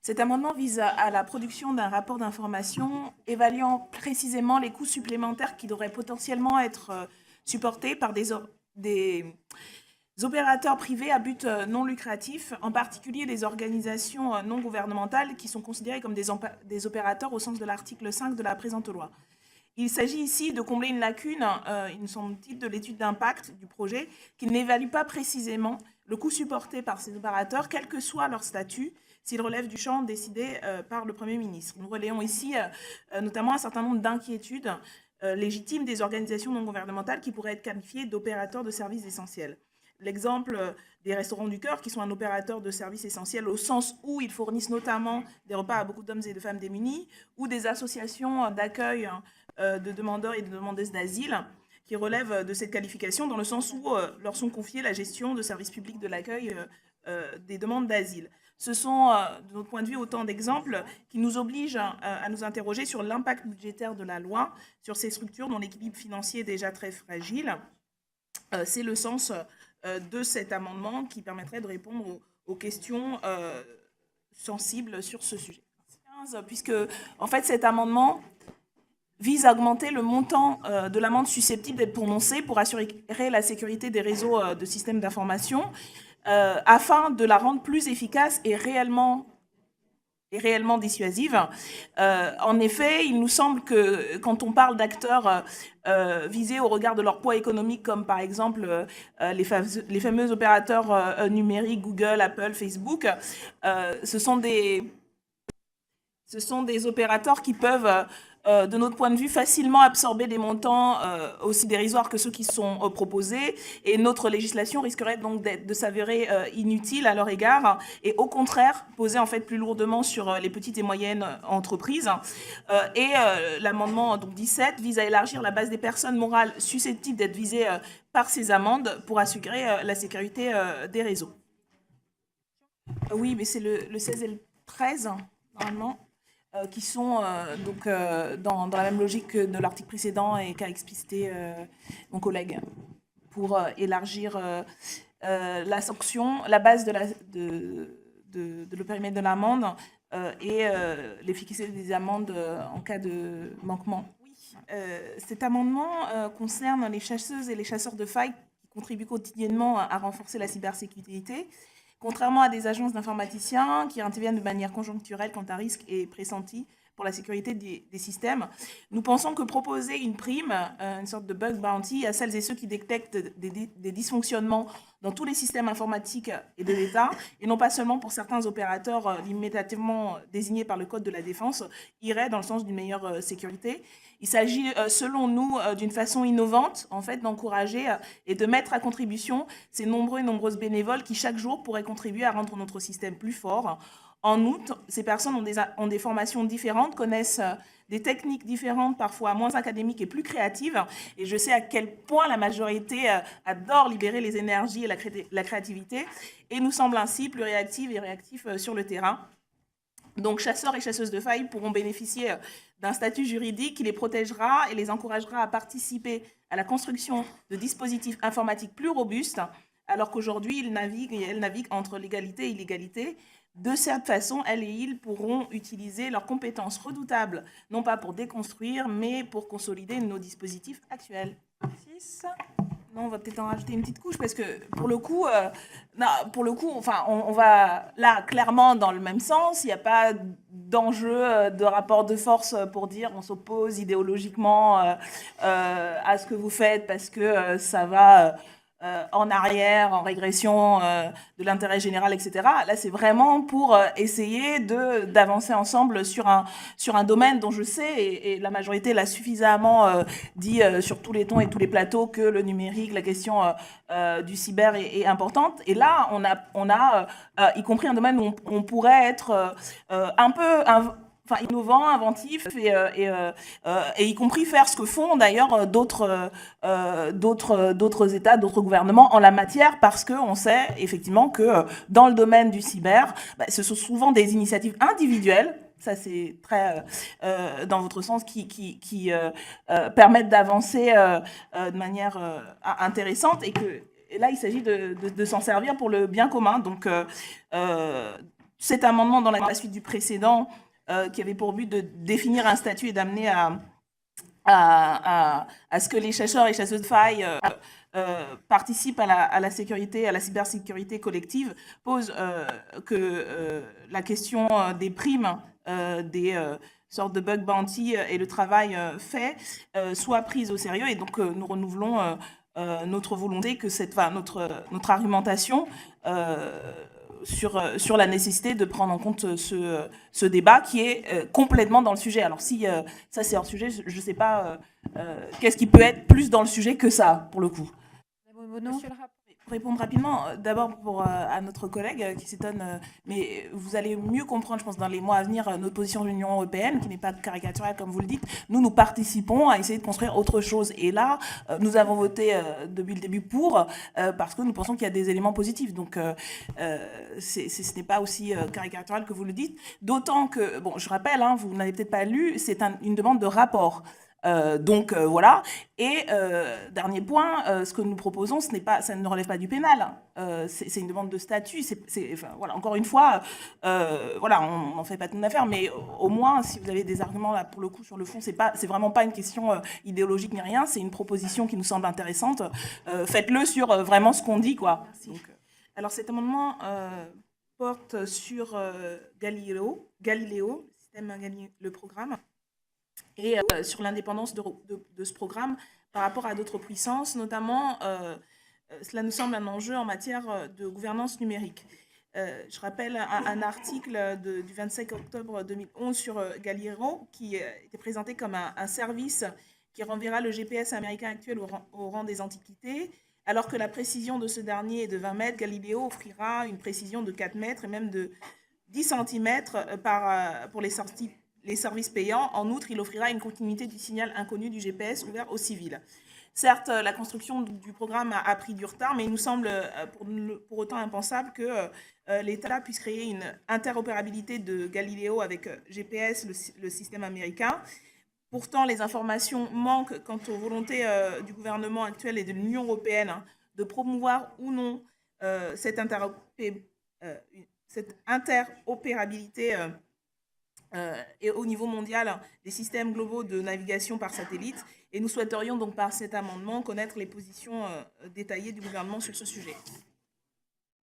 Cet amendement vise à la production d'un rapport d'information évaluant précisément les coûts supplémentaires qui devraient potentiellement être supportés par des opérateurs privés à but non lucratif, en particulier les organisations non gouvernementales qui sont considérées comme des opérateurs au sens de l'article 5 de la présente loi. Il s'agit ici de combler une lacune, il me semble-t-il, de l'étude d'impact du projet, qui n'évalue pas précisément le coût supporté par ces opérateurs, quel que soit leur statut, s'ils relèvent du champ décidé par le Premier ministre. Nous relayons ici notamment un certain nombre d'inquiétudes légitimes des organisations non gouvernementales qui pourraient être qualifiées d'opérateurs de services essentiels. L'exemple des Restaurants du Cœur, qui sont un opérateur de services essentiels au sens où ils fournissent notamment des repas à beaucoup d'hommes et de femmes démunis, ou des associations d'accueil de demandeurs et de demandeuses d'asile, qui relèvent de cette qualification dans le sens où leur sont confiées la gestion de services publics de l'accueil des demandes d'asile. Ce sont, de notre point de vue, autant d'exemples qui nous obligent à nous interroger sur l'impact budgétaire de la loi, sur ces structures dont l'équilibre financier est déjà très fragile. C'est le sens de cet amendement qui permettrait de répondre aux questions sensibles sur ce sujet. Puisque, en fait, cet amendement vise à augmenter le montant de l'amende susceptible d'être prononcée pour assurer la sécurité des réseaux de systèmes d'information afin de la rendre plus efficace et réellement dissuasive. En effet, il nous semble que quand on parle d'acteurs visés au regard de leur poids économique, comme par exemple les fameux opérateurs numériques, Google, Apple, Facebook, ce sont des opérateurs qui peuvent de notre point de vue, facilement absorber des montants aussi dérisoires que ceux qui sont proposés, et notre législation risquerait donc de s'avérer inutile à leur égard, et au contraire, poser en fait plus lourdement sur les petites et moyennes entreprises. L'amendement 17 vise à élargir la base des personnes morales susceptibles d'être visées par ces amendes pour assurer la sécurité des réseaux. Oui, mais c'est le 16 et le 13, normalement. Qui sont donc dans la même logique que de l'article précédent et qu'a explicité mon collègue, pour élargir la sanction, la base de le périmètre de l'amende et l'efficacité des amendes en cas de manquement. Oui. Cet amendement concerne les chasseuses et les chasseurs de failles qui contribuent quotidiennement à renforcer la cybersécurité. Contrairement à des agences d'informaticiens qui interviennent de manière conjoncturelle quand un risque est pressenti pour la sécurité des systèmes, nous pensons que proposer une prime, une sorte de bug bounty, à celles et ceux qui détectent des dysfonctionnements dans tous les systèmes informatiques et de l'État, et non pas seulement pour certains opérateurs limitativement désignés par le Code de la Défense, irait dans le sens d'une meilleure sécurité. Il s'agit, selon nous, d'une façon innovante, en fait, d'encourager et de mettre à contribution ces nombreux et nombreuses bénévoles qui, chaque jour, pourraient contribuer à rendre notre système plus fort. En outre, ces personnes ont des formations différentes, connaissent des techniques différentes, parfois moins académiques et plus créatives. Et je sais à quel point la majorité adore libérer les énergies et la créativité, et nous semble ainsi plus réactive et réactifs sur le terrain. Donc, chasseurs et chasseuses de failles pourront bénéficier d'un statut juridique qui les protégera et les encouragera à participer à la construction de dispositifs informatiques plus robustes, alors qu'aujourd'hui, ils naviguent et elles naviguent entre légalité et illégalité. De cette façon, elles et ils pourront utiliser leurs compétences redoutables, non pas pour déconstruire, mais pour consolider nos dispositifs actuels. 6. Non, on va peut-être en rajouter une petite couche, parce que pour le coup, enfin, on va là clairement dans le même sens. Il n'y a pas d'enjeu de rapport de force pour dire on s'oppose idéologiquement à ce que vous faites parce que ça va en arrière, en régression de l'intérêt général, etc. Là, c'est vraiment pour essayer d'avancer ensemble sur un domaine dont je sais, et la majorité l'a suffisamment dit sur tous les tons et tous les plateaux, que le numérique, la question du cyber est importante. Et là, on a y compris un domaine où on pourrait être un peu... innovant, inventif, et y compris faire ce que font d'ailleurs d'autres États, d'autres gouvernements en la matière, parce qu'on sait effectivement que dans le domaine du cyber, ce sont souvent des initiatives individuelles, ça c'est très dans votre sens, qui permettent d'avancer de manière intéressante, et là il s'agit de s'en servir pour le bien commun. Donc cet amendement, dans la suite du précédent, qui avait pour but de définir un statut et d'amener à ce que les chasseurs et chasseuses de failles participent à la sécurité, à la cybersécurité collective, pose que la question des primes, des sortes de bug bounty et le travail fait soit prise au sérieux. Et donc nous renouvelons notre volonté que notre argumentation sur la nécessité de prendre en compte ce débat qui est complètement dans le sujet. Alors si ça c'est hors sujet, je ne sais pas qu'est-ce qui peut être plus dans le sujet que ça, pour le coup. Monsieur le rapport. Pour répondre rapidement, d'abord à notre collègue qui s'étonne, mais vous allez mieux comprendre, je pense, dans les mois à venir, notre position de l'Union européenne, qui n'est pas caricaturale comme vous le dites. Nous participons à essayer de construire autre chose. Et là, nous avons voté depuis le début pour, parce que nous pensons qu'il y a des éléments positifs. Donc, ce n'est pas aussi caricatural que vous le dites. D'autant que, bon, je rappelle, hein, vous n'avez peut-être pas lu, c'est une demande de rapport. Donc voilà. Et dernier point, ce que nous proposons, ça ne relève pas du pénal. C'est une demande de statut. Enfin, voilà, encore une fois, voilà, on n'en fait pas toute une affaire, mais au moins, si vous avez des arguments là pour le coup sur le fond, c'est vraiment pas une question idéologique ni rien. C'est une proposition qui nous semble intéressante. Faites-le sur vraiment ce qu'on dit, quoi. Donc, alors cet amendement porte sur Galileo, le programme. Et sur l'indépendance de ce programme par rapport à d'autres puissances, notamment, cela nous semble un enjeu en matière de gouvernance numérique. Je rappelle un article du 25 octobre 2011 sur Galileo qui était présenté comme un service qui renverra le GPS américain actuel au rang des antiquités. Alors que la précision de ce dernier est de 20 mètres, Galileo offrira une précision de 4 mètres et même de 10 cm pour les services payants. En outre, il offrira une continuité du signal inconnu du GPS ouvert aux civils. Certes, la construction du programme a pris du retard, mais il nous semble pour autant impensable que l'État puisse créer une interopérabilité de Galileo avec GPS, le système américain. Pourtant, les informations manquent quant aux volontés du gouvernement actuel et de l'Union européenne de promouvoir ou non cette interopérabilité et au niveau mondial des systèmes globaux de navigation par satellite. Et nous souhaiterions donc par cet amendement connaître les positions détaillées du gouvernement sur ce sujet.